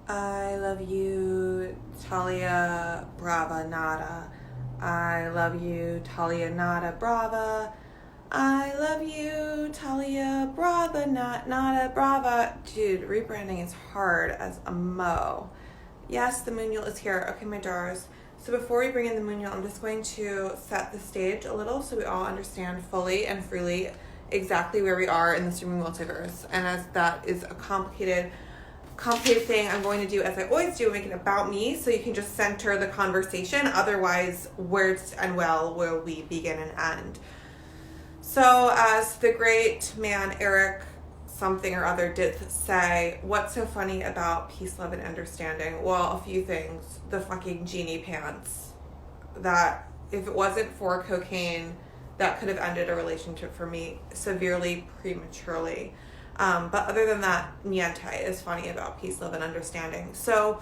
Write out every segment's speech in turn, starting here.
I love you, Talia Brava Nada. I love you, Talia Nada Brava. I love you, Talia Brava Nada Brava. Dude, rebranding is hard as a mo. Yes, the Moonule is here. Okay, my jars. So before we bring in the Moonule, I'm just going to set the stage a little so we all understand fully and freely exactly where we are in the streaming multiverse. And as that is a complicated thing, I'm going to do, as I always do, make it about me so you can just center the conversation. Otherwise, where and well will we begin and end? So as the great man Eric something or other did say, what's so funny about peace, love, and understanding? Well, a few things. The fucking genie pants. That if it wasn't for cocaine, that could have ended a relationship for me severely prematurely. But other than that, niente is funny about peace, love, and understanding. So,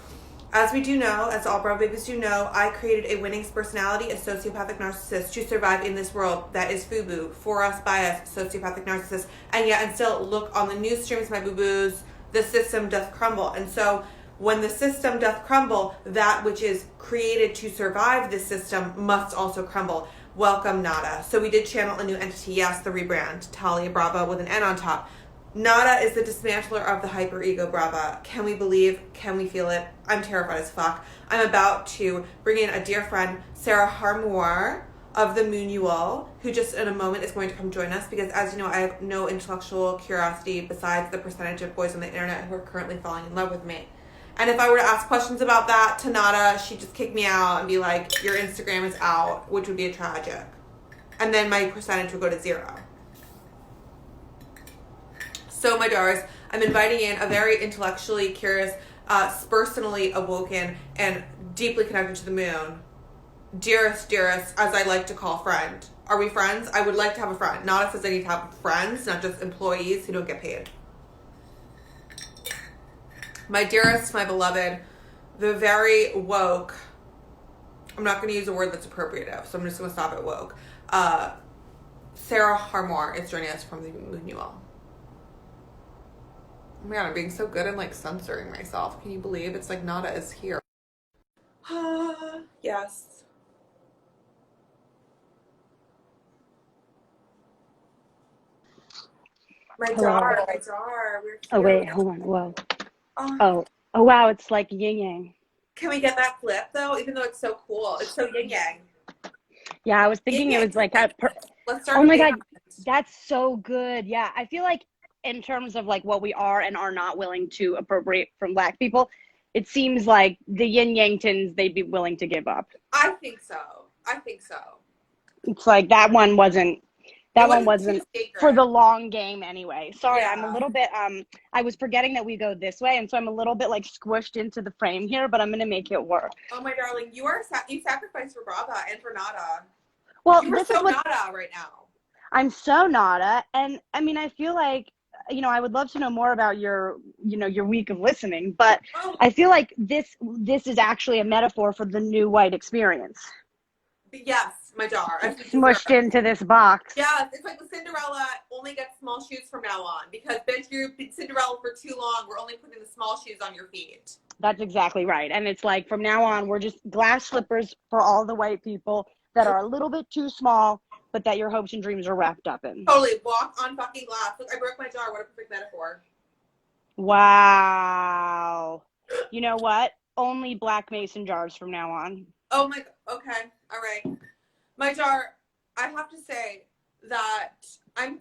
as we do know, as all Bravo babies do know, I created a winning personality, a sociopathic narcissist, to survive in this world that is FUBU, for us, by us, sociopathic narcissist. And yet, and still look on the news streams, my boo-boos, the system doth crumble. And so, when the system doth crumble, that which is created to survive the system must also crumble. Welcome, Nada. So we did channel a new entity, yes, the rebrand, Talia Brava with an N on top. Nada is the dismantler of the hyper-ego Brava. Can we believe? Can we feel it? I'm terrified as fuck. I'm about to bring in a dear friend, Sara Armourl of the Moonule, who just in a moment is going to come join us because, as you know, I have no intellectual curiosity besides the percentage of boys on the internet who are currently falling in love with me. And if I were to ask questions about that to Nada, she'd just kick me out and be like, your Instagram is out, which would be tragic. And then my percentage would go to 0. So, my darlings, I'm inviting in a very intellectually curious, spirsonally awoken, and deeply connected to the moon. Dearest, as I like to call friend. Are we friends? I would like to have a friend. Not if there's any type of friends, not just employees who don't get paid. My dearest, my beloved, the very woke, I'm not going to use a word that's appropriative, so I'm just going to stop at woke. Sara Armourl is joining us from the Moonule. Oh my god, I'm being so good and like censoring myself. Can you believe it's like Nada is here? Yes. My Hello. jar, we're Oh here. wait, hold on. Whoa. Oh, Oh wow, it's like yin yang. can we get that flip though? Even though it's so cool, it's so yin yang. Yeah, I was thinking Yin it was yang. like a Let's start. oh A my band. god, that's so good. Yeah, I feel like in terms of like what we are and are not willing to appropriate from Black people, it seems like the yin yangtons they'd be willing to give up. I think so. It's like that one wasn't Too for sacred. the long game anyway. Sorry, I'm a Yeah. little bit I was forgetting that we go this way, and so I'm a little bit like squished into the frame here, but I'm gonna make it work. Oh my darling, you sacrificed for Brava and for Nada. Well, You are this is so what Nada right now. I'm so Nada, and I mean, I feel like I would love to know more about your week of listening, but Oh, I feel like this is actually a metaphor for the new white experience. yes, my jar. As we Smushed deserve. into this box. Yes, it's like the Cinderella only gets small shoes from now on because bitch, you've been Cinderella for too long. We're only putting the small shoes on your feet. That's exactly right. And it's like from now on, we're just glass slippers for all the white people that are a little bit too small, but that your hopes and dreams are wrapped up in. Totally walk on fucking glass. Look, I broke my jar. What a perfect metaphor. Wow. You know what? Only Black Mason jars from now on. Oh my. Okay. All right. My jar. I have to say that I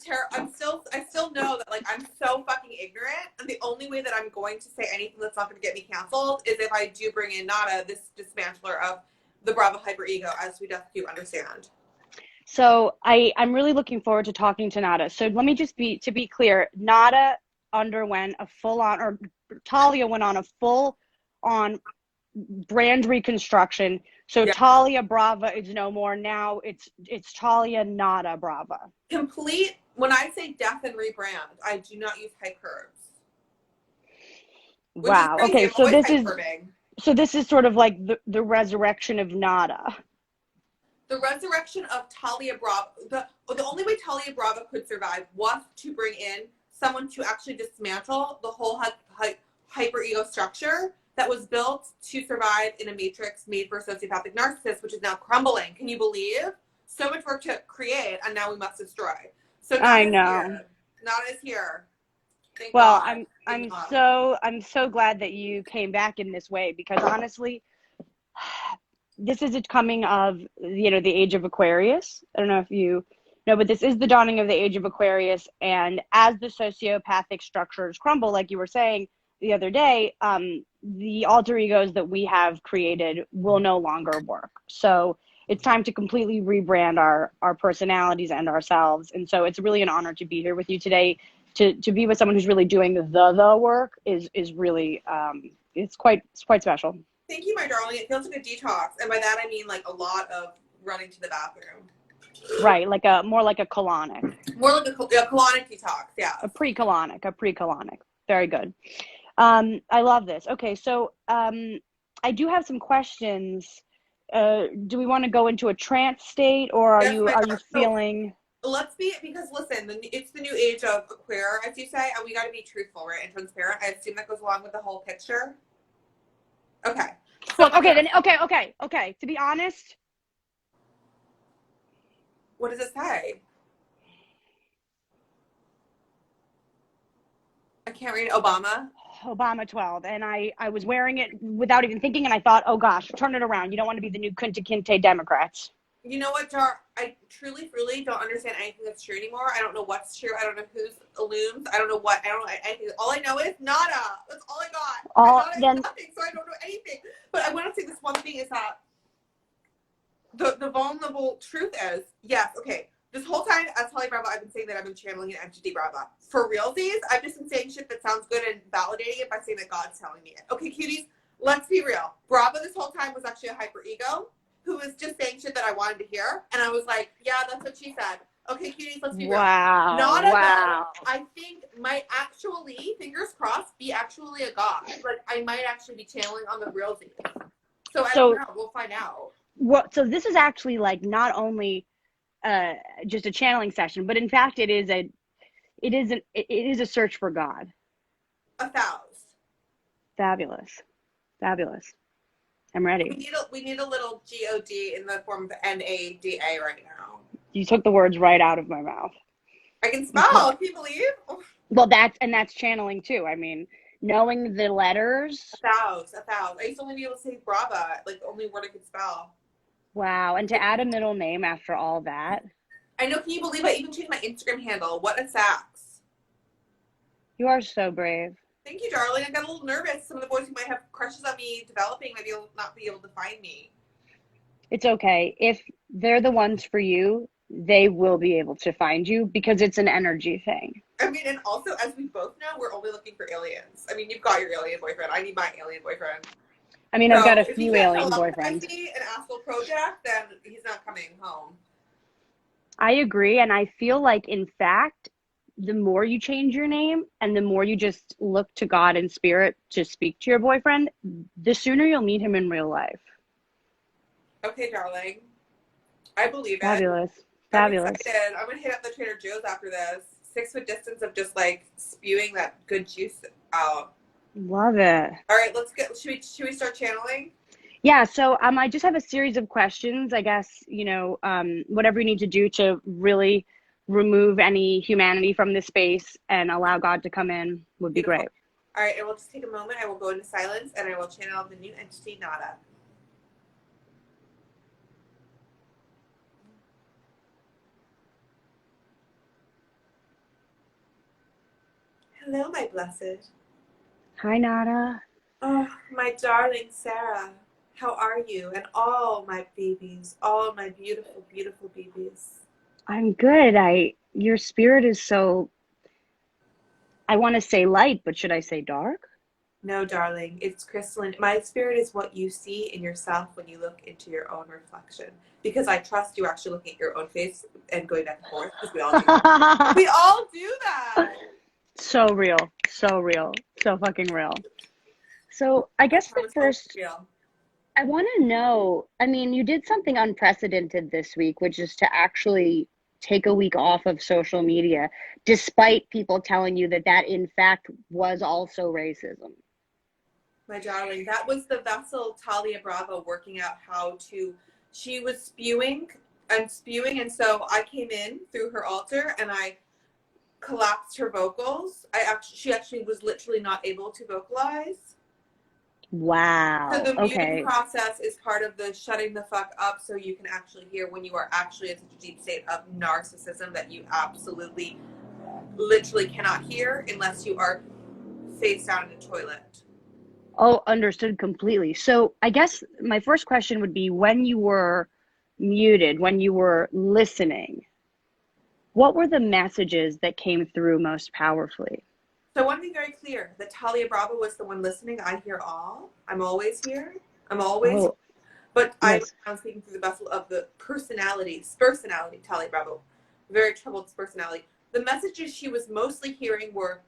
still know that like I'm so fucking ignorant, and the only way that I'm going to say anything that's not going to get me canceled is if I do bring in Nada, this dismantler of the Bravo hyperego, as we do understand. So I'm really looking forward to talking to Nada. So let me just to be clear, Nada underwent a full-on, or Talia went on a full-on brand reconstruction. So yeah. Talia Brava is no more. Now it's Talia Nada Brava. Complete. When I say death and rebrand, I do not use hyperbs. Wow. Okay. So this is sort of like the resurrection of Nada. The resurrection of Talia Brava. The only way Talia Brava could survive was to bring in someone to actually dismantle the whole hyper ego structure that was built to survive in a matrix made for a sociopathic narcissist, which is now crumbling. Can you believe? So much work to create, and now we must destroy. So I Nada's know. here. Nada's here. Thank Well, God. I'm so glad that you came back in this way, because honestly, this is a coming of, you know, the age of Aquarius. I don't know if you know, but this is the dawning of the age of Aquarius. And as the sociopathic structures crumble, like you were saying the other day, the alter egos that we have created will no longer work. So it's time to completely rebrand our personalities and ourselves. And so it's really an honor to be here with you today. To be with someone who's really doing the work is really it's quite special. Thank you, my darling. It feels like a detox. And by that, I mean like a lot of running to the bathroom. Right. Like more like a colonic. More like a colonic detox. Yeah. A pre-colonic. Very good. I love this. Okay. So, I do have some questions. Do we want to go into a trance state, or are you feeling? So let's be, because listen, it's the new age of queer, as you say, and we got to be truthful, right, and transparent. I assume that goes along with the whole picture. Okay. So, well, okay. To be honest, what does it say? I can't read. Obama 12, and I was wearing it without even thinking, and I thought, oh gosh, turn it around. You don't want to be the new Kunta Kinte Democrats. You know what, Jar? I truly don't understand anything that's true anymore. I don't know what's true. I don't know who's illumes. I don't know anything. All I know is nada. That's all I got. Nothing, so I don't know anything. But I want to say this one thing is that the vulnerable truth is, yes, okay, this whole time as Talia Brava, I've been saying that I've been channeling an entity Brava. For realsies, I've just been saying shit that sounds good and validating it by saying that God's telling me it. Okay, cuties, let's be real. Brava this whole time was actually a hyper ego who was just saying shit that I wanted to hear. And I was like, yeah, that's what she said. Okay, cuties, let's be real. Wow. I think might actually, fingers crossed, be actually a god. Like, I might actually be channeling on the realsies. So I don't know. We'll find out. Well, so this is actually like not only just a channeling session, but in fact, it is a search for God. 1,000. Fabulous. I'm ready. We need a little G-O-D in the form of N-A-D-A right now. You took the words right out of my mouth. I can spell. Can you believe? Well, that's channeling too. I mean, knowing the letters. 1,000. I used to only be able to say Brava, like the only word I could spell. Wow, and to add a middle name after all that. I know. Can you believe I even changed my Instagram handle? What a sax. You are so brave. Thank you, darling. I got a little nervous. Some of the boys who might have crushes on me developing might not be able to find me. It's okay. If they're the ones for you, they will be able to find you because it's an energy thing. I mean, and also, as we both know, we're only looking for aliens. I mean, you've got your alien boyfriend. I need my alien boyfriend. I mean, so I've got a few alien boyfriends. If he an astral project, then he's not coming home. I agree, and I feel like, in fact, the more you change your name and the more you just look to God and spirit to speak to your boyfriend, the sooner you'll meet him in real life. Okay, darling. I believe it. Fabulous. I'm going to hit up the Trader Joe's after this. 6 foot distance of just like spewing that good juice out. Love it. All right, should we start channeling? Yeah, so I just have a series of questions, I guess, whatever you need to do to really remove any humanity from this space and allow God to come in would be great. All right, and we'll just take a moment. I will go into silence and I will channel the new entity, Nada. Hello, my blessed. Hi, Nada. Oh, my darling Sara. How are you? And all my babies, all my beautiful, beautiful babies. I'm good. Your spirit is so, I want to say light, but should I say dark? No, darling, it's crystalline. My spirit is what you see in yourself when you look into your own reflection. Because I trust you actually looking at your own face and going back and forth, because we all do that. We all do that. So real, so fucking real. So I guess the first, I want to know, I mean, you did something unprecedented this week, which is to actually take a week off of social media, despite people telling you that in fact was also racism. My darling, that was the vessel Talia Brava working out how to, she was spewing and spewing, and so I came in through her altar and I collapsed her vocals. She actually was literally not able to vocalize. So Wow. the muting Okay. process is part of the shutting the fuck up so you can actually hear when you are actually in such a deep state of narcissism that you absolutely literally cannot hear unless you are face down in a toilet. Oh, understood completely. So I guess my first question would be, when you were muted, when you were listening, what were the messages that came through most powerfully? So I want to be very clear that Talia Brava was the one listening. I hear all. I'm always here. I'm always, Oh, but I'm yes. now speaking through the vessel of the personality, spirsonality, Talia Brava, very troubled spirsonality. The messages she was mostly hearing were,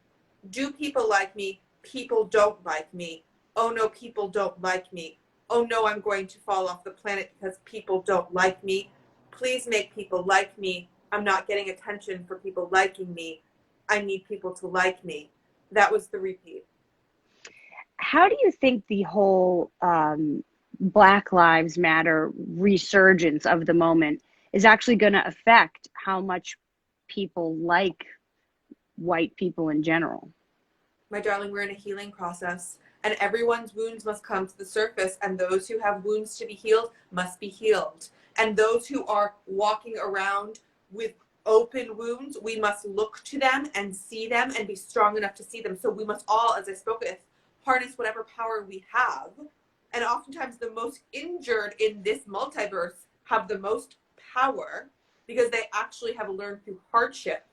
do people like me? People don't like me. Oh no, people don't like me. Oh no, I'm going to fall off the planet because people don't like me. Please make people like me. I'm not getting attention for people liking me. I need people to like me. That was the repeat. How do you think the whole Black Lives Matter resurgence of the moment is actually going to affect how much people like white people in general? My darling, we're in a healing process, and everyone's wounds must come to the surface, and those who have wounds to be healed must be healed. And those who are walking around with open wounds, we must look to them and see them and be strong enough to see them. So we must all, as I spoke with, harness whatever power we have. And oftentimes the most injured in this multiverse have the most power because they actually have learned through hardship.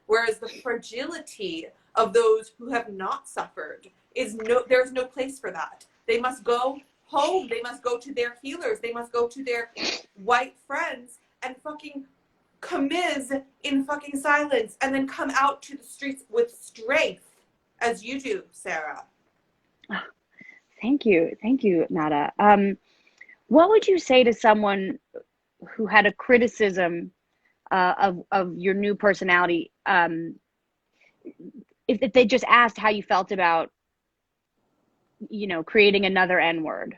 Whereas the fragility of those who have not suffered there's no place for that. They must go home. They must go to their healers. They must go to their white friends and fucking commiss in fucking silence and then come out to the streets with strength as you do, Sarah. Thank you, Nada. What would you say to someone who had a criticism of your new personality? If they just asked how you felt about, creating another N-word.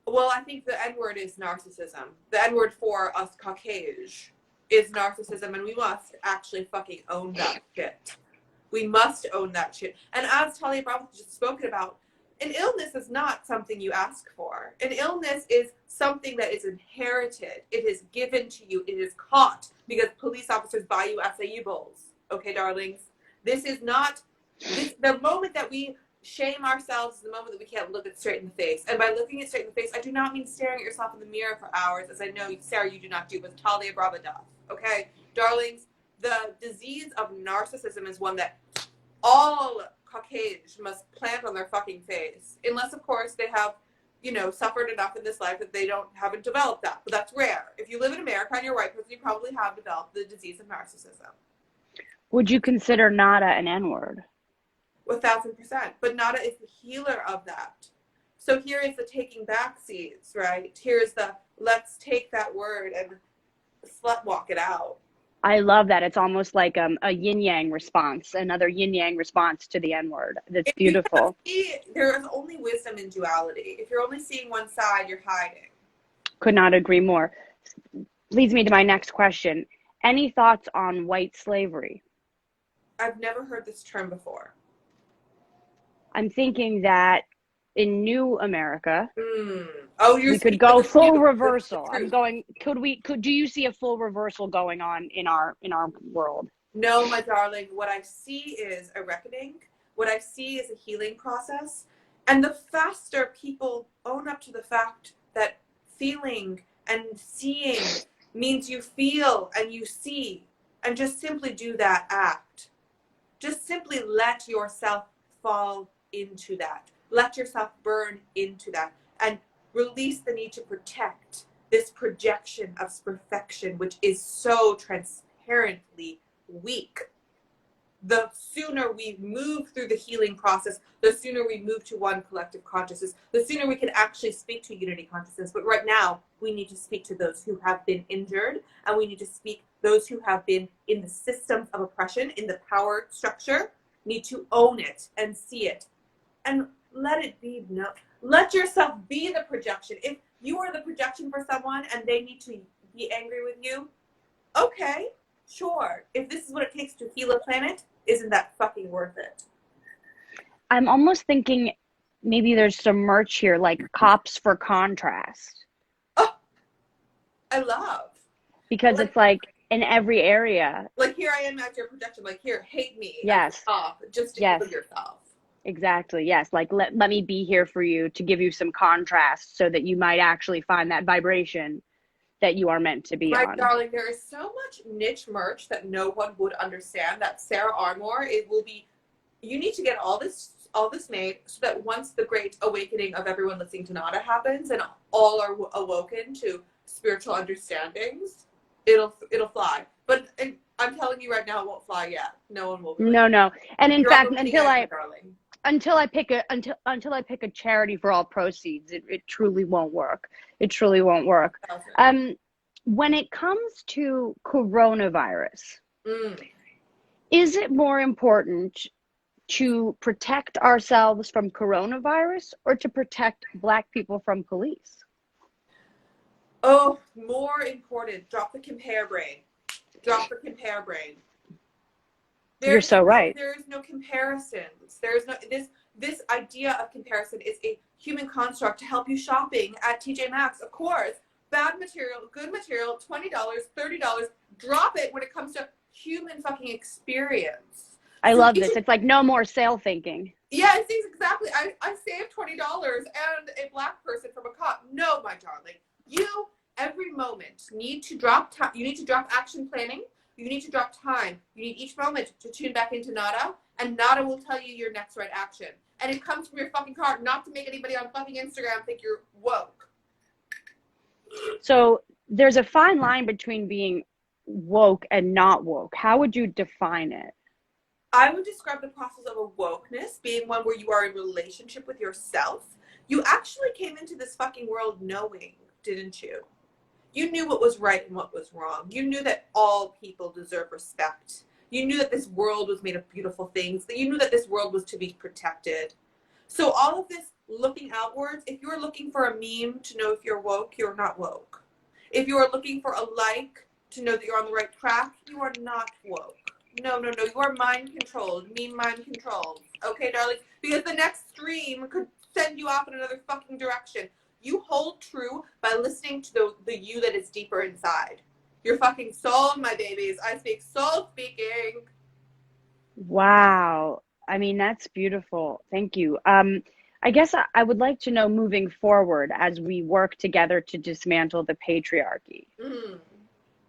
Well, I think the N-word is narcissism. The N-word for us Caucasians is narcissism, and we must actually fucking own that shit. We must own that shit. And as Talia Brava just spoken about, an illness is not something you ask for. An illness is something that is inherited. It is given to you. It is caught because police officers buy you acai bowls. Okay, darlings? This is not... the moment that we shame ourselves is the moment that we can't look it straight in the face. And by looking it straight in the face, I do not mean staring at yourself in the mirror for hours, as I know, Sarah, you do not do, but Talia Brava does. Okay? Darlings, the disease of narcissism is one that all Caucasians must plant on their fucking face. Unless, of course, they have, suffered enough in this life that they haven't developed that. But that's rare. If you live in America and you're a white person, you probably have developed the disease of narcissism. Would you consider Nada an N-word? 1,000%. But Nada is the healer of that. So here is the taking back seeds, right? Here's the let's take that word and slut walk it out. I love that. It's almost like a yin-yang response, another yin-yang response to the N-word. That's beautiful. There is only wisdom in duality. If you're only seeing one side, you're hiding. Could not agree more. Leads me to my next question. Any thoughts on white slavery? I've never heard this term before. I'm thinking that in New America, we could go full reversal. Do you see a full reversal going on in our world? No, my darling. What I see is a reckoning. What I see is a healing process. And the faster people own up to the fact that feeling and seeing means you feel and you see, and just simply do that act. Just simply let yourself fall into that. Let yourself burn into that and release the need to protect this projection of perfection, which is so transparently weak. The sooner we move through the healing process, the sooner we move to one collective consciousness, the sooner we can actually speak to unity consciousness. But right now, we need to speak to those who have been injured, and we need to speak those who have been in the systems of oppression, in the power structure, need to own it and see it and let it be. No, let yourself be the projection. If you are the projection for someone and they need to be angry with you, okay, sure. If this is what it takes to heal a planet, isn't that fucking worth it? I'm almost thinking maybe there's some merch here, like cops for contrast. Oh, I love. Because Like, it's like in every area. Like, here I am at your projection. Like, here, hate me. Yes. Off, just to Yes. heal yourself. Exactly. Yes. Like, let me be here for you to give you some contrast so that you might actually find that vibration that you are meant to be My on. darling, there is so much niche merch that no one would understand that Sara Armourl, it will be, you need to get all this made so that once the great awakening of everyone listening to Nada happens and all are awoken to spiritual understandings, it'll fly. But I'm telling you right now, it won't fly yet. No one will. No. And in fact, until I pick a charity for all proceeds, it truly won't work. It truly won't work. When it comes to coronavirus, is it more important to protect ourselves from coronavirus or to protect Black people from police? Oh, more important. Drop the compare brain. Drop the compare brain. You're so right. There is no comparisons. There is no this idea of comparison is a human construct to help you shopping at TJ Maxx. Of course, bad material, good material, $20, $30. Drop it when it comes to human fucking experience. I love this. It's like no more sale thinking. Yeah, I think exactly. I saved $20 and a Black person from a cop. No, my darling. You every moment need to drop time. You need to drop action planning. You need to drop time. You need each moment to tune back into Nada, and Nada will tell you your next right action. And it comes from your fucking heart, not to make anybody on fucking Instagram think you're woke. So there's a fine line between being woke and not woke. How would you define it? I would describe the process of awokeness being one where you are in relationship with yourself. You actually came into this fucking world knowing, didn't you? You knew what was right and what was wrong. You knew that all people deserve respect. You knew that this world was made of beautiful things. You knew that this world was to be protected. So all of this looking outwards, if you're looking for a meme to know if you're woke, you're not woke. If you are looking for a like to know that you're on the right track, you are not woke. No. You are mind controlled. Meme mind controlled. Okay, darling? Because the next stream could send you off in another fucking direction. You hold true by listening to the you that is deeper inside. Your fucking soul, my babies. I speak soul speaking. Wow. I mean, that's beautiful. Thank you. I guess I would like to know, moving forward, as we work together to dismantle the patriarchy,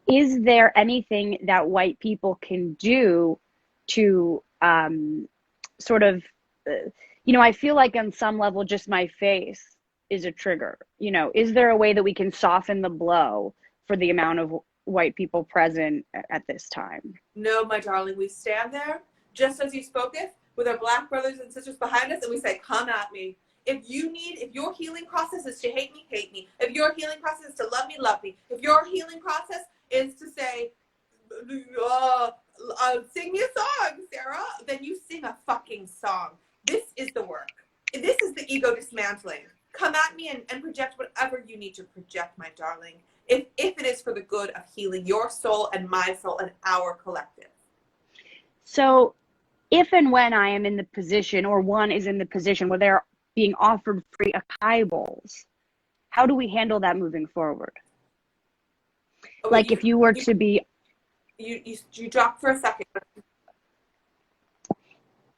is there anything that white people can do to sort of, I feel like on some level, just my face is a trigger. Is there a way that we can soften the blow for the amount of white people present at this time? No, my darling, we stand there, just as you spoketh, with our Black brothers and sisters behind us, and we say, come at me. If your healing process is to hate me, hate me. If your healing process is to love me, love me. If your healing process is to say, sing me a song, Sarah, then you sing a fucking song. This is the work. This is the ego dismantling. Come at me and project whatever you need to project, my darling, if it is for the good of healing your soul and my soul and our collective. So if and when I am in the position, or one is in the position where they're being offered free acai bowls, how do we handle that moving forward? If you were to be... You dropped for a second.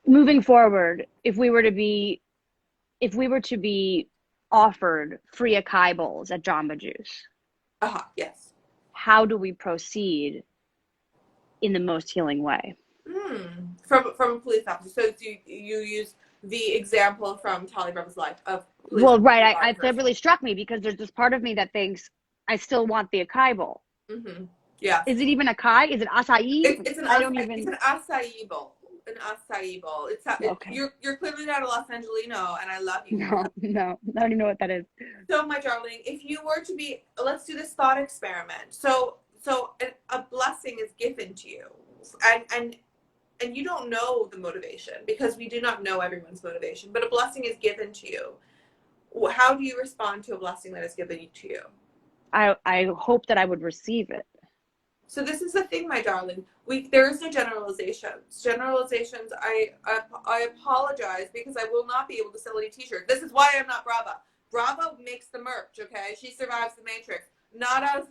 Moving forward, if we were to be offered free acai bowls at Jamba Juice. Yes. How do we proceed in the most healing way? From a police officer. So you use the example from Talia Brava's life of police. Well, right. That really struck me because there's this part of me that thinks I still want the acai bowl. Yeah. Is it even acai? Is it acai? It's an acai bowl. An acai bowl. Okay. You're clearly not a Los Angelino, and I love you. No, I don't even know what that is. So, my darling, if you were to be, let's do this thought experiment. So a blessing is given to you, and and you don't know the motivation, because we do not know everyone's motivation, but a blessing is given to you. How do you respond to a blessing that is given to you? I hope that I would receive it. So this is the thing, my darling. There is no generalizations. Generalizations, I apologize, because I will not be able to sell any t-shirts. This is why I'm not Brava. Brava makes the merch, okay? She survives the matrix. Not as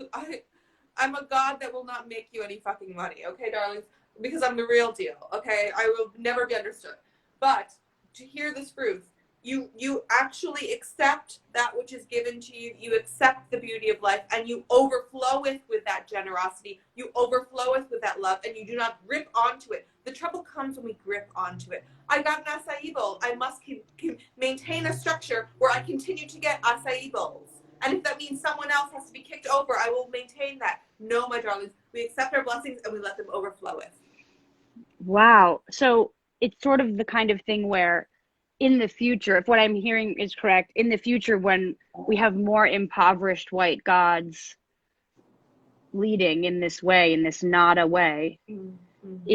I'm a god that will not make you any fucking money, okay, darlings? Because I'm the real deal, okay? I will never be understood. But to hear this truth, you actually accept that which is given to you. You accept the beauty of life, and you overfloweth with that generosity. You overfloweth with that love, and you do not grip onto it. The trouble comes when we grip onto it. I got an acai bowl. I must maintain a structure where I continue to get acai bowls. And if that means someone else has to be kicked over, I will maintain that. No, my darlings, we accept our blessings and we let them overfloweth. Wow. So it's sort of the kind of thing where in the future, if what I'm hearing is correct, in the future when we have more impoverished white gods leading in this way, in this nada way, Mm-hmm.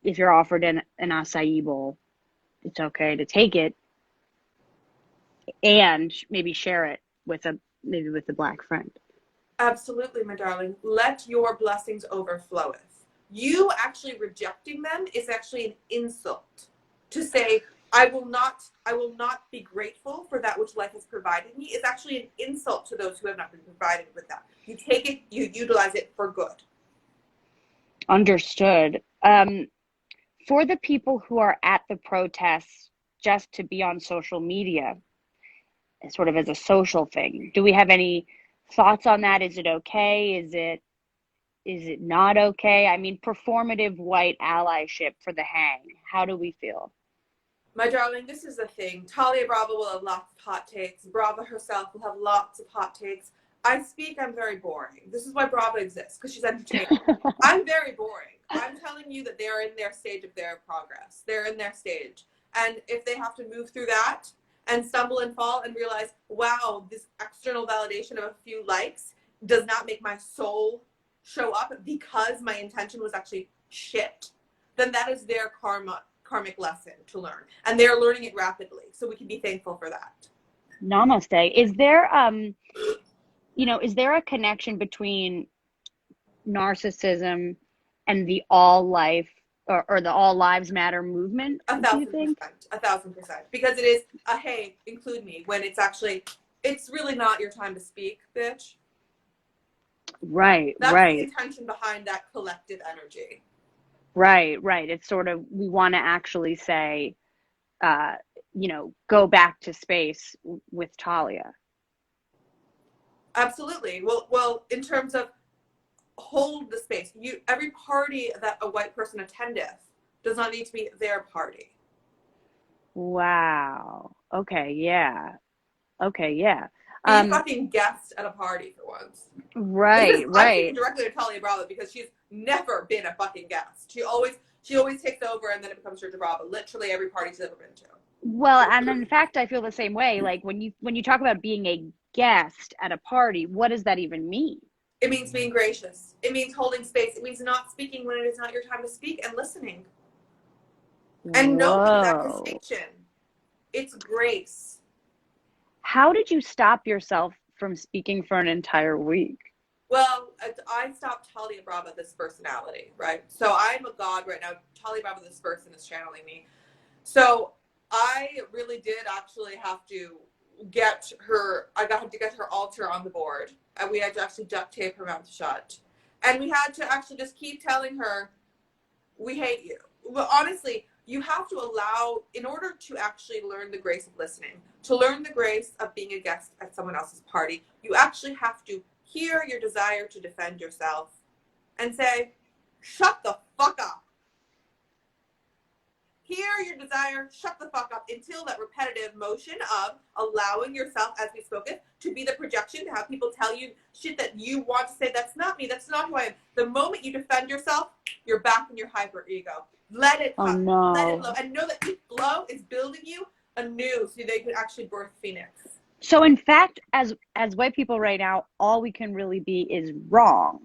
if you're offered an acai bowl, it's okay to take it and maybe share it with a black friend. Absolutely, my darling. Let your blessings overfloweth. You actually rejecting them is actually an insult. To say, I will not be grateful for that which life has provided me is actually an insult to those who have not been provided with that. You take it, you utilize it for good. Understood. For the people who are at the protests just to be on social media, sort of as a social thing, do we have any thoughts on that? Is it okay? Is it not okay? I mean, performative white allyship for the hang. How do we feel? My darling, this is the thing. Talia Brava will have lots of hot takes. Brava herself will have lots of hot takes. I'm very boring. This is why Brava exists, because she's entertaining. I'm very boring. I'm telling you that they're in their stage of their progress. They're in their stage. And if they have to move through that and stumble and fall and realize, wow, this external validation of a few likes does not make my soul show up because my intention was actually shit, then that is their karmic lesson to learn. And they're learning it rapidly. So we can be thankful for that. Namaste. Is there is there a connection between narcissism and the all life or the all lives matter movement? 1,000%. 1,000%. Because it is a hey, include me, when it's really not your time to speak, bitch. Right. That's right. the intention behind that collective energy. Right. It's sort of, we want to actually say, go back to space with Talia. Absolutely. Well, in terms of hold the space, every party that a white person attendeth does not need to be their party. Wow. Okay. Yeah. Be a fucking guest at a party for once. Right. I'm speaking directly to Talia Brava because she's never been a fucking guest. She always takes over and then it becomes her Brava. Literally every party she's ever been to. Well, and in fact, I feel the same way. Like when you talk about being a guest at a party, what does that even mean? It means being gracious. It means holding space. It means not speaking when it is not your time to speak and listening. And knowing that distinction. It's grace. How did you stop yourself from speaking for an entire week? Well, I stopped Talia Brava, this personality, right? So I'm a god right now. Talia Brava, this person, is channeling me. So I really did actually have to get her, I had to get her altar on the board. And we had to actually duct tape her mouth shut. And we had to actually just keep telling her, we hate you. Well, honestly, you have to allow, in order to actually learn the grace of listening, to learn the grace of being a guest at someone else's party, you actually have to hear your desire to defend yourself and say, shut the fuck up. Hear your desire, shut the fuck up, until that repetitive motion of allowing yourself, as we spoke of, to be the projection, to have people tell you shit that you want to say, that's not me, that's not who I am. The moment you defend yourself, you're back in your hyper ego. Let it come. Oh, no. Let it flow. And know that each flow is building you anew so they can actually birth Phoenix. So in fact, as white people right now, all we can really be is wrong.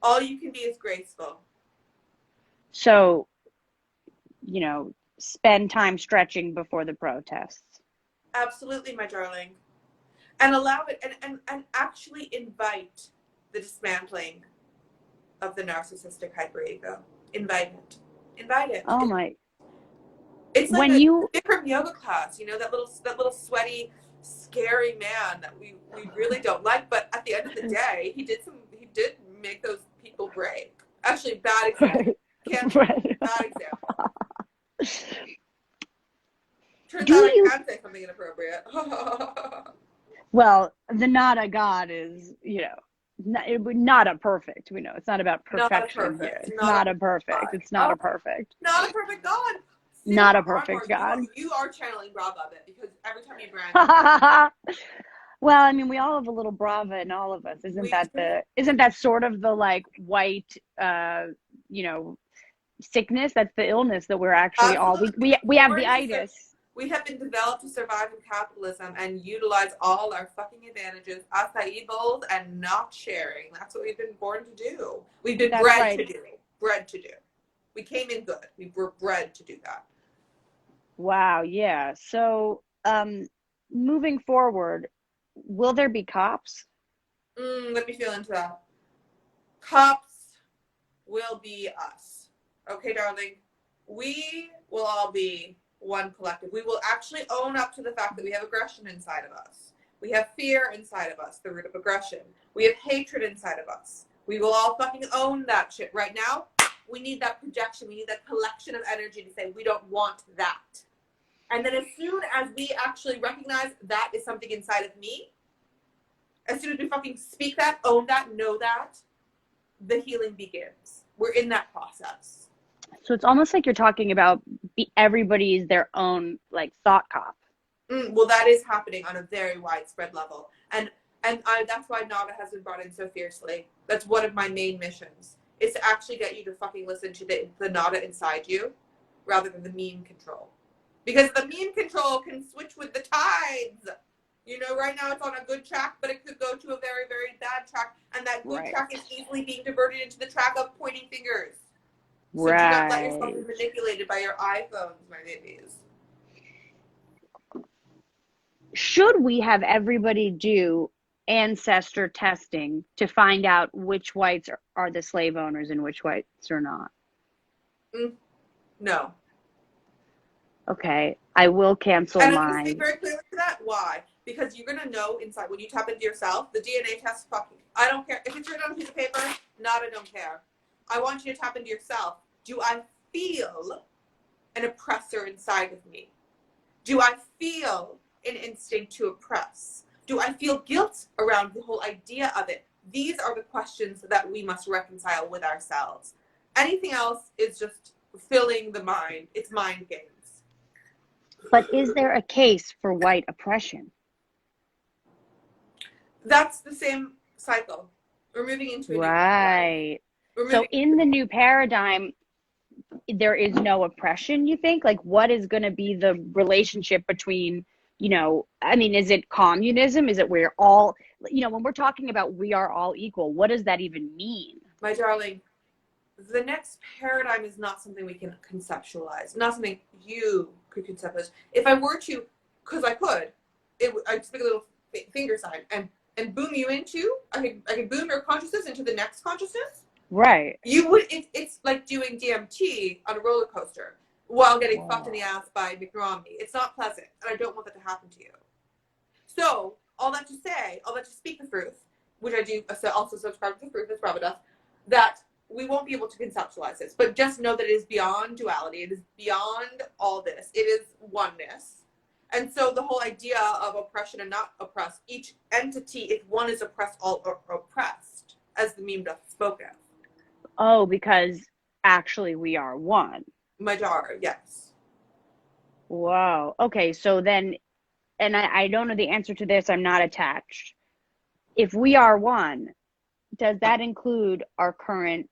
All you can be is graceful. So spend time stretching before the protests. Absolutely, my darling. And allow it, and actually invite the dismantling of the narcissistic hyperego. Invite it. Invite it. Oh my. It's like When a you different yoga class, that little sweaty, scary man that we really don't like. But at the end of the day, he did make those people break. Actually, bad example. Can't right. bad example. Turns Do out I you can say something inappropriate. Well, the nada God is, not a perfect. We know it's not about Not a perfection here. perfect. It's Not a not a perfect. God. It's not a perfect. Not a perfect God. Not Sara a perfect Armourl, God. you are channeling Brava a bit, because every time you brand, Well, I mean, we all have a little Brava in all of us. we do. Isn't that sort of the like white, sickness? That's the illness that we're actually all, Absolutely. we have the itis. We have been developed to survive in capitalism and utilize all our fucking advantages, acai bowls, and not sharing. That's what we've been born to do. We've been That's bred right. to do. Bred to do. We came in good. We were bred to do that. Wow, yeah. So, moving forward, will there be cops? Let me feel into that. Cops will be us. Okay, darling? We will all be one collective. We will actually own up to the fact that we have aggression inside of us. We have fear inside of us, the root of aggression. We have hatred inside of us. We will all fucking own that shit. Right now, we need that projection. We need that collection of energy to say, we don't want that. And then as soon as we actually recognize that is something inside of me, as soon as we fucking speak that, own that, know that, the healing begins. We're in that process. So it's almost like you're talking about everybody is their own like thought cop. Well, that is happening on a very widespread level. And that's why NADA has been brought in so fiercely. That's one of my main missions, is to actually get you to fucking listen to the NADA inside you rather than the meme control. Because the meme control can switch with the tides. Right now it's on a good track, but it could go to a very, very bad track. And that good track is easily being diverted into the track of pointing fingers. So do not let yourself be manipulated by your iPhones, my babies. Should we have everybody do ancestor testing to find out which whites are the slave owners and which whites are not? No. Okay, I will cancel and my. I'm going to speak very clearly to that. Why? Because you're going to know inside when you tap into yourself, the DNA test fucking, I don't care. If it's written on a piece of paper, I don't care. I want you to tap into yourself. Do I feel an oppressor inside of me? Do I feel an instinct to oppress? Do I feel guilt around the whole idea of it? These are the questions that we must reconcile with ourselves. Anything else is just filling the mind. It's mind games. But is there a case for white oppression? That's the same cycle. We're moving into a new paradigm. So in the new paradigm, there is no oppression, you think? Like, what is going to be the relationship between, is it communism? Is it we're all, when we're talking about we are all equal, what does that even mean? My darling, the next paradigm is not something we can conceptualize, not something you could conceptualize. If I were to, because I could, I'd just make a little finger sign and boom you into, I could boom your consciousness into the next consciousness. Right. You would. It's like doing DMT on a roller coaster while getting fucked in the ass by Mitt Romney. It's not pleasant, and I don't want that to happen to you. So all that to say, all that to speak the truth, which I do also subscribe to the truth as Brava does, that we won't be able to conceptualize this, but just know that it is beyond duality. It is beyond all this. It is oneness. And so the whole idea of oppression and not oppressed, each entity, if one is oppressed, all are oppressed, as the meme doth spoke of. Oh, because actually we are one. My daughter, yes. Whoa. Okay, so then, and I don't know the answer to this, I'm not attached. If we are one, does that include our current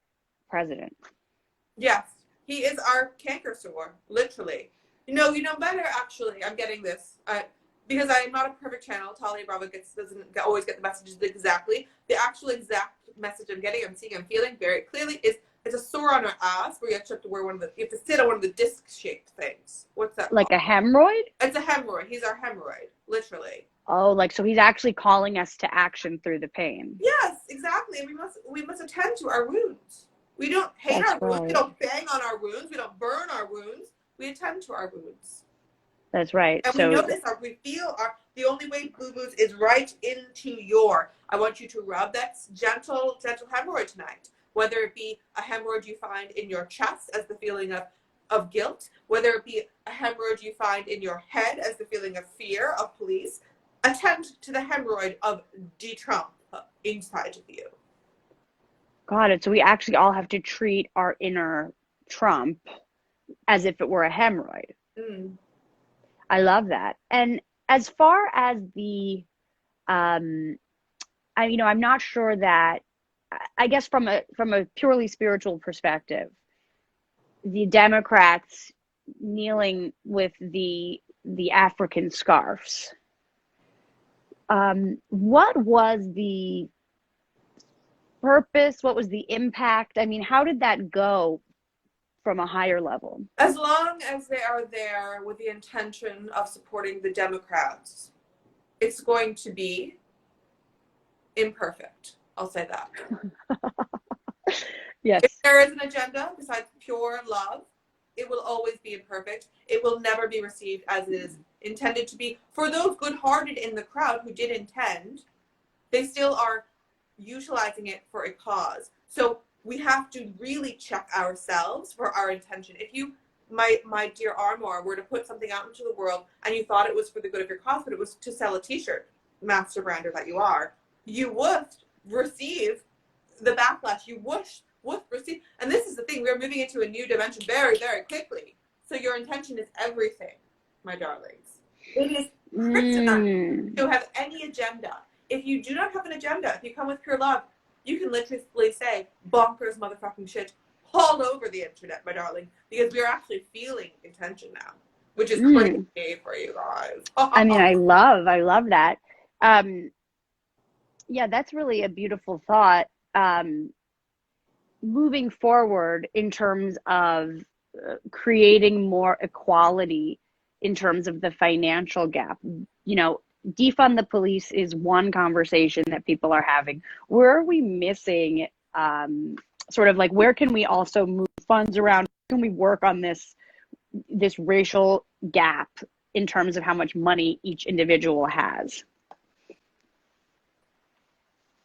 president? Yes. He is our canker sore, literally. You know better, actually. I'm getting this. Because I am not a perfect channel. Talia Brava doesn't always get the messages exactly. The actual exact message I'm getting, I'm seeing, I'm feeling very clearly is It's a sore on our ass where you have to wear you have to sit on one of the disc-shaped things. What's that Like called? a hemorrhoid? It's a hemorrhoid. He's our hemorrhoid, literally. Oh, like, so he's actually calling us to action through the pain. Yes, exactly. We must attend to our wounds. We don't hate That's our wounds. We right. don't bang on our wounds. We don't burn our wounds. We attend to our wounds. That's right. And So we feel the only way blue moves is right into your. I want you to rub that gentle hemorrhoid tonight. Whether it be a hemorrhoid you find in your chest as the feeling of guilt, whether it be a hemorrhoid you find in your head as the feeling of fear of police, attend to the hemorrhoid of de-Trump inside of you. got it. So we actually all have to treat our inner Trump as if it were a hemorrhoid. Mm. I love that. And as far as the, I'm not sure that, I guess from a purely spiritual perspective, the Democrats kneeling with the African scarves. What was the purpose? What was the impact? I mean, how did that go from a higher level? As long as they are there with the intention of supporting the Democrats, it's going to be imperfect. I'll say that. Yes. If there is an agenda besides pure love, it will always be imperfect. It will never be received as it is intended to be. For those good-hearted in the crowd who did intend, they still are utilizing it for a cause. So we have to really check ourselves for our intention. If you, my dear Armour, were to put something out into the world and you thought it was for the good of your cause, but it was to sell a t-shirt, master brander that you are, you would receive the backlash. You would receive, and this is the thing, we're moving into a new dimension very, very quickly. So your intention is everything, my darlings. It is kryptonite to have any agenda. If you do not have an agenda, if you come with pure love, you can literally say bonkers motherfucking shit all over the internet, my darling, because we are actually feeling intention now, which is crazy for you guys. I mean, I love that. Yeah, that's really a beautiful thought. Moving forward in terms of creating more equality in terms of the financial gap, defund the police is one conversation that people are having. Where are we missing, sort of like, where can we also move funds around? Can we work on this racial gap in terms of how much money each individual has?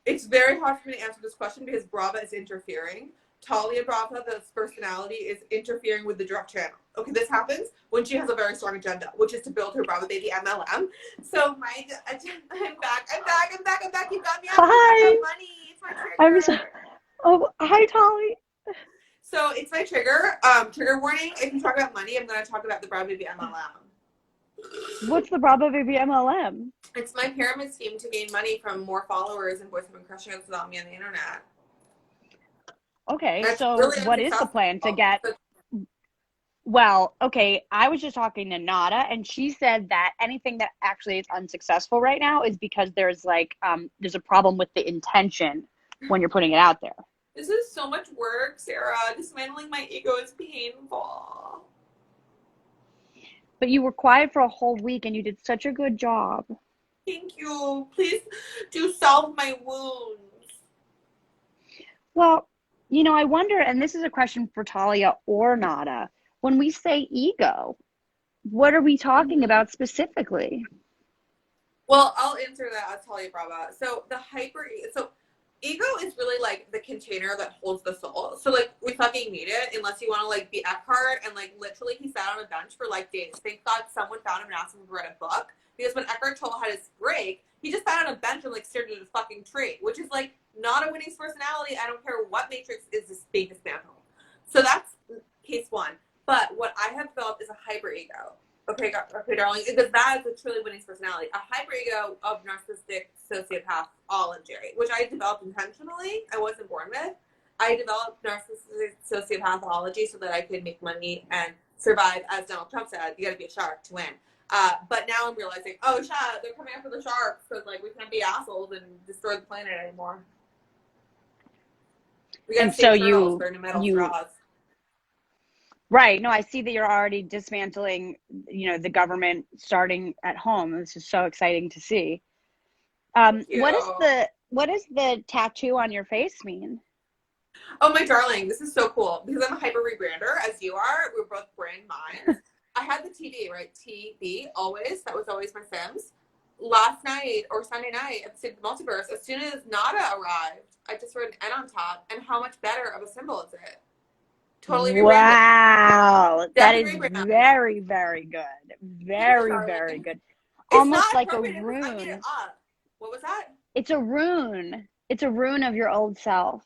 It's very hard for me to answer this question because Brava is interfering. Talia Brava, the spirsonality, is interfering with the direct channel. Okay, this happens when she has a very strong agenda, which is to build her Brava baby MLM. So my agenda, I'm back. You got me. Hi. Money. It's my trigger. Hi, Tali. So it's my trigger. Trigger warning. If you talk about money, I'm going to talk about the Brava baby MLM. What's the Brava baby MLM? It's my pyramid scheme to gain money from more followers and boys have been crushing us without me on the internet. Okay, That's so really what is the plan to get? Well, okay, I was just talking to Nada, and she said that anything that actually is unsuccessful right now is because there's a problem with the intention when you're putting it out there. This is so much work, Sarah. Dismantling my ego is painful. But you were quiet for a whole week, and you did such a good job. Thank you. Please do solve my wounds. Well, I wonder, and this is a question for Talia or Nada, when we say ego, what are we talking about specifically? Well, I'll answer that as Talia Brava. So ego is really like the container that holds the soul. So like we fucking need it unless you want to like be Eckhart and like literally he sat on a bench for like days. Thank God someone found him and asked him to write a book. Because when Eckhart Tolle had his break, he just sat on a bench and like stared at a fucking tree, which is like not a winning personality. I don't care what matrix is being dismantled. So that's case one. But what I have developed is a hyper ego. Okay, darling, because that is a truly winning personality. A hyper ego of narcissistic sociopath, all in Jerry, which I developed intentionally. I wasn't born with. I developed narcissistic sociopathology so that I could make money and survive. As Donald Trump said, you got to be a shark to win. But now I'm realizing, oh shit, they're coming after the sharks because like we can't be assholes and destroy the planet anymore. We gotta And stay so turtles for no metal straws. right. No, I see that you're already dismantling, the government starting at home. This is so exciting to see. Thank you. What does the tattoo on your face mean? Oh, my darling, this is so cool because I'm a hyper rebrander, as you are. We're both brand minds. I had the TD, right? TB, always. That was always my Sims. Last night or Sunday night at the State of the Multiverse, as soon as Nada arrived, I just wrote an N on top. And how much better of a symbol is it? Totally rebranded. Wow. That is Definitely rebranded. very, very good. Thank you, Very, very darling. good. It's Almost not like a appropriate because I made it rune. up. What was that? It's a rune. It's a rune of your old self.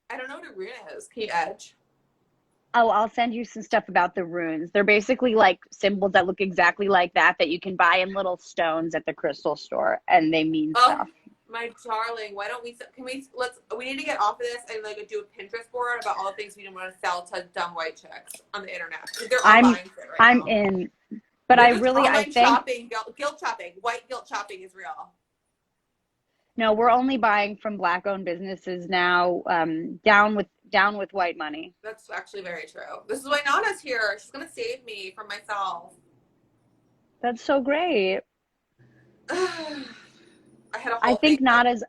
I don't know what a rune is. Can you edge? Oh, I'll send you some stuff about the runes. They're basically like symbols that look exactly like that you can buy in little stones at the crystal store, and they mean Oh, stuff. my darling, why don't we need to get off of this and like do a Pinterest board about all the things we don't want to sell to dumb white chicks on the internet. Because they're all I'm buying shit right I'm now. in, but They're I just really I online think shopping, guilt shopping. White guilt shopping is real. no, we're only buying from black-owned businesses now. Down with white money. That's actually very true. This is why Nana's here. She's gonna save me from myself. That's so great. I had a I whole thing. think Nada's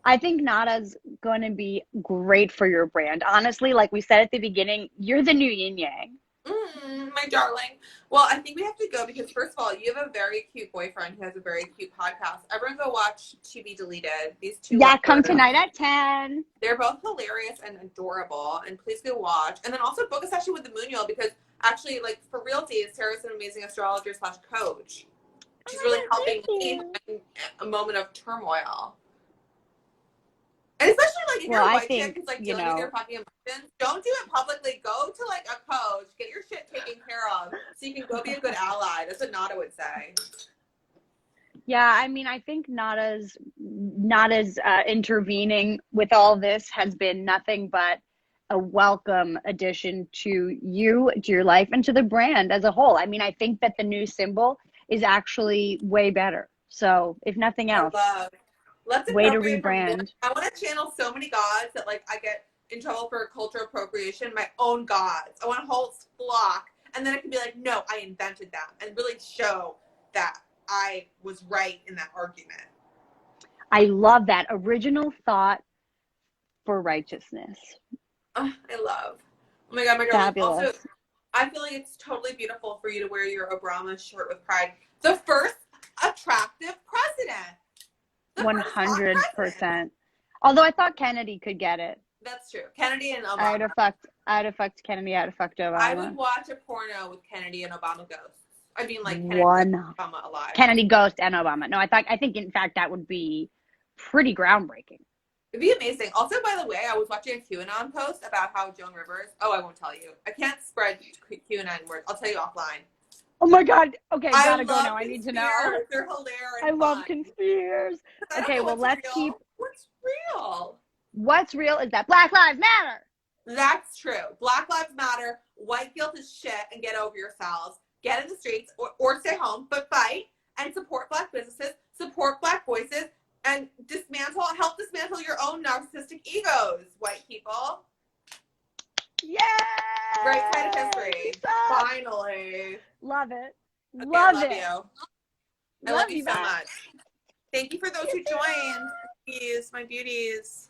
I think Nada's going to be great for your brand. Honestly, like we said at the beginning, you're the new yin yang. My darling. Well, I think we have to go because first of all, you have a very cute boyfriend who has a very cute podcast. Everyone go watch To Be Deleted. These two Yeah, come lovers. tonight at 10. They're both hilarious and adorable, and please go watch. And then also book a session with the Mooniel because actually, like for realty, Sarah's an amazing astrologer / coach. She's really helping me in a moment of turmoil. And especially like if Well, you're a I white think, chick who's like dealing with your fucking emotions, don't do it publicly. Go to like a coach, get your shit taken care of, so you can go be a good ally. That's what Nada would say. yeah, I mean, I think Nada's intervening with all this has been nothing but a welcome addition to you, to your life, and to the brand as a whole. I mean, I think that the new symbol is actually way better. So, if nothing I else, love. Let's way to appropriate from. rebrand. I want to channel so many gods that like I get in trouble for culture appropriation. My own gods. I want a whole flock, and then I can be like, no, I invented them, and really show that I was right in that argument. I love that original thought for righteousness. I love. Oh my god, my darling. Fabulous. Also, I feel like it's totally beautiful for you to wear your Obama shirt with pride. The first attractive president. 100%. Although I thought Kennedy could get it. That's true. Kennedy and Obama. I'd have fucked Kennedy. I'd have fucked Obama. I would watch a porno with Kennedy and Obama ghosts. I mean, like Kennedy and Obama alive. Kennedy ghost and Obama. No, I think in fact that would be pretty groundbreaking. It'd be amazing. Also, by the way, I was watching a QAnon post about how Joan Rivers. Oh, I won't tell you. I can't spread QAnon words. I'll tell you offline. Oh my god. Okay, gotta go now. I need to know. They're hilarious. I love conspirators. Okay, well let's keep. What's real? What's real is that Black Lives Matter. That's true. Black Lives Matter. White guilt is shit, and get over yourselves. Get in the streets or stay home, but fight and support Black businesses, support Black voices, and help dismantle your own narcissistic egos, white people. Yay! Right side of history. Finally. Love it. Okay, love it. You. I love you so much. Thank you for those who joined. Please, my beauties.